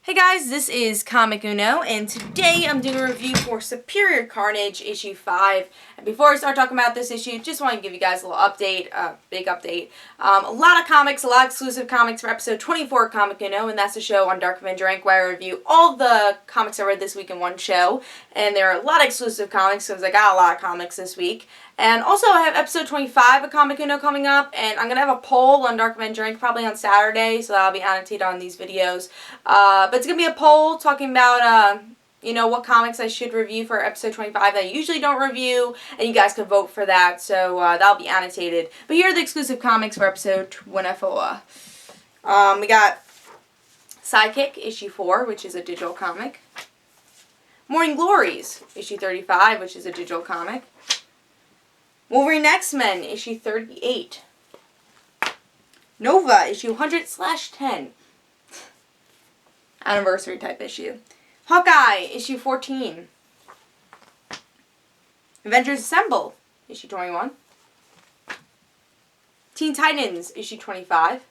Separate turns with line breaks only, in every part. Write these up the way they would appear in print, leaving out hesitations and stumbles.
Hey guys, this is Comic Uno, and today I'm doing a review for Superior Carnage issue 5. And before I start talking about this issue, just want to give you guys a little update, big update. A lot of comics, a lot of exclusive comics for episode 24 of Comic Uno, and that's a show on DarkAvengerINC where I review all the comics I read this week in one show. And there are a lot of exclusive comics because I got a lot of comics this week. And also, I have episode 25 of Comic Uno coming up, and I'm going to have a poll on DarkAvengerINC probably on Saturday, so that'll be annotated on these videos. But it's going to be a poll talking about, what comics I should review for episode 25 that I usually don't review, and you guys can vote for that, so that'll be annotated. But here are the exclusive comics for episode 24. We got Sidekick, issue 4, which is a digital comic. Morning Glories, issue 35, which is a digital comic. Wolverine X-Men, issue 38. Nova, issue 100/10. Anniversary type issue. Hawkeye, issue 14. Avengers Assemble, issue 21. Teen Titans, issue 25.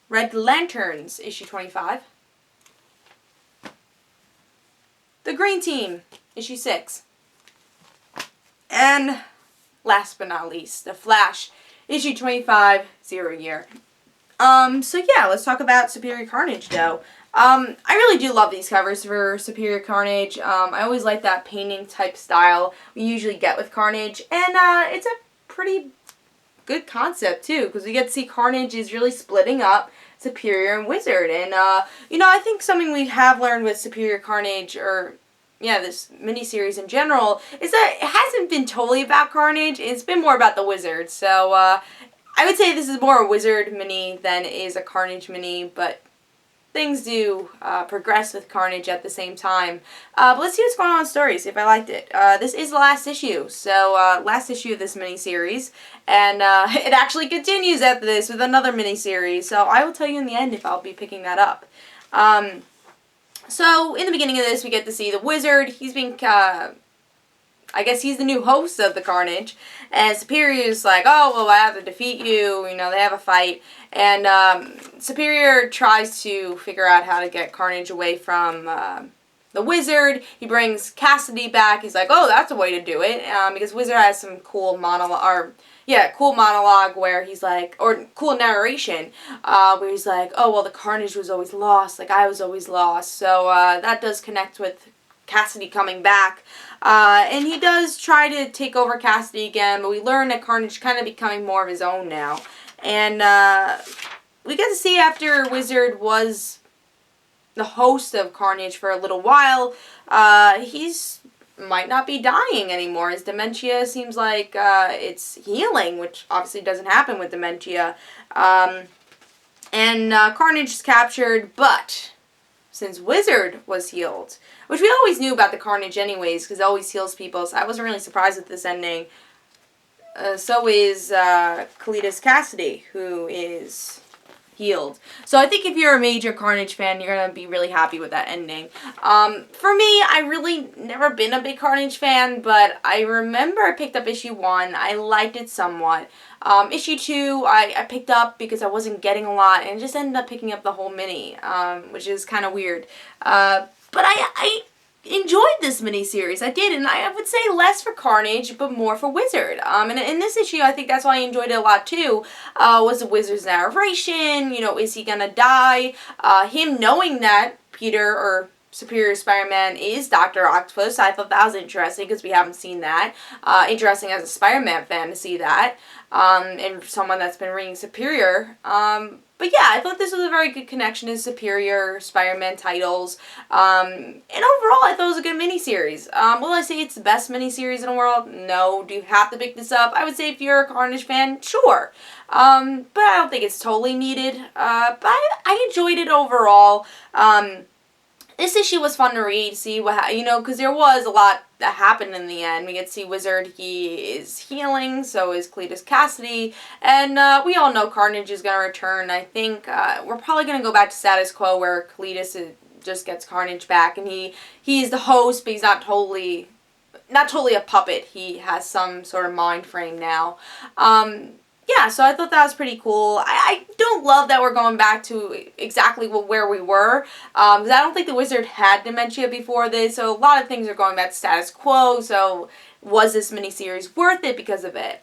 Red Lanterns, issue 25. The Green Team, issue 6. And last but not least, The Flash, issue 25, 0 year. So yeah, let's talk about Superior Carnage though. I really do love these covers for Superior Carnage. I always like that painting type style we usually get with Carnage. And it's a pretty good concept too, because we get to see Carnage is really splitting up Superior and Wizard. And, I think something we have learned with Superior Carnage, this miniseries in general, is that it hasn't been totally about Carnage. It's been more about the Wizard. So, I would say this is more a Wizard mini than it is a Carnage mini, but things do progress with Carnage at the same time. But let's see what's going on in the story, see if I liked it. This is the last issue, so last issue of this miniseries, and it actually continues after this with another miniseries, so I will tell you in the end if I'll be picking that up. So, in the beginning of this, we get to see the Wizard. He's being, I guess he's the new host of the Carnage. And Superior's like, oh, well, I have to defeat you. They have a fight. And Superior tries to figure out how to get Carnage away from the Wizard. He brings Cassidy back. He's like, oh, that's a way to do it. Because Wizard has some cool monologue, where he's like, or cool narration, where he's like, oh, well, the Carnage was always lost, like I was always lost. So that does connect with Cassidy coming back. And he does try to take over Cassidy again, but we learn that Carnage kind of becoming more of his own now. And we get to see after Wizard was the host of Carnage for a little while, he's might not be dying anymore. His dementia seems like it's healing, which obviously doesn't happen with dementia. And Carnage is captured, but since Wizard was healed, which we always knew about the Carnage anyways, because it always heals people, so I wasn't really surprised with this ending. So is Cletus Cassidy, who is healed. So I think if you're a major Carnage fan, you're going to be really happy with that ending. For me, I really never been a big Carnage fan, but I remember I picked up issue 1. I liked it somewhat. Issue 2, I picked up because I wasn't getting a lot, and just ended up picking up the whole mini, which is kind of weird. But I enjoyed this miniseries. I did, and I would say less for Carnage, but more for Wizard. And in this issue, I think that's why I enjoyed it a lot too, was the Wizard's narration. Is he gonna die? Him knowing that Peter, or Superior Spider-Man, is Dr. Octopus. I thought that was interesting, because we haven't seen that. Interesting as a Spider-Man fan to see that, and someone that's been reading Superior. But yeah, I thought this was a very good connection to Superior Spider-Man titles. And overall, I thought it was a good miniseries. Will I say it's the best miniseries in the world? No. Do you have to pick this up? I would say if you're a Carnage fan, sure. But I don't think it's totally needed. But I enjoyed it overall. This issue was fun to read, see what, because there was a lot that happened in the end. We get to see Wizard, he is healing, so is Cletus Cassidy, and we all know Carnage is going to return. I think we're probably going to go back to status quo where Cletus just gets Carnage back, and he's the host, but he's not totally a puppet. He has some sort of mind frame now. yeah, so I thought that was pretty cool. I don't love that we're going back to exactly where we were, because I don't think the Wizard had dementia before this, so a lot of things are going back to status quo, so was this miniseries worth it because of it?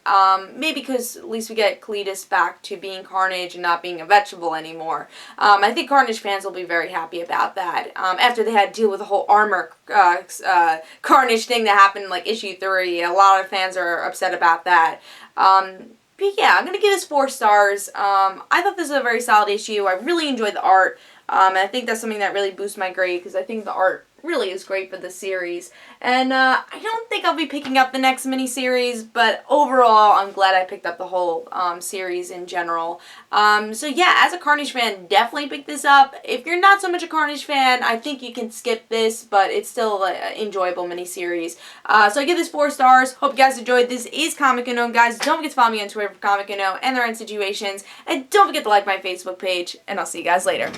Maybe because at least we get Cletus back to being Carnage and not being a vegetable anymore. I think Carnage fans will be very happy about that. After they had to deal with the whole armor Carnage thing that happened in like issue 3, a lot of fans are upset about that. But yeah, I'm going to give this 4 stars. I thought this was a very solid issue. I really enjoyed the art. And I think that's something that really boosts my grade because I think the art really is great for the series. And I don't think I'll be picking up the next miniseries, but overall, I'm glad I picked up the whole series in general. So yeah, as a Carnage fan, definitely pick this up. If you're not so much a Carnage fan, I think you can skip this, but it's still an enjoyable miniseries. So I give this 4 stars. Hope you guys enjoyed. This is Comic Unknown, guys. Don't forget to follow me on Twitter for Comic Unknown and their own situations. And don't forget to like my Facebook page, and I'll see you guys later.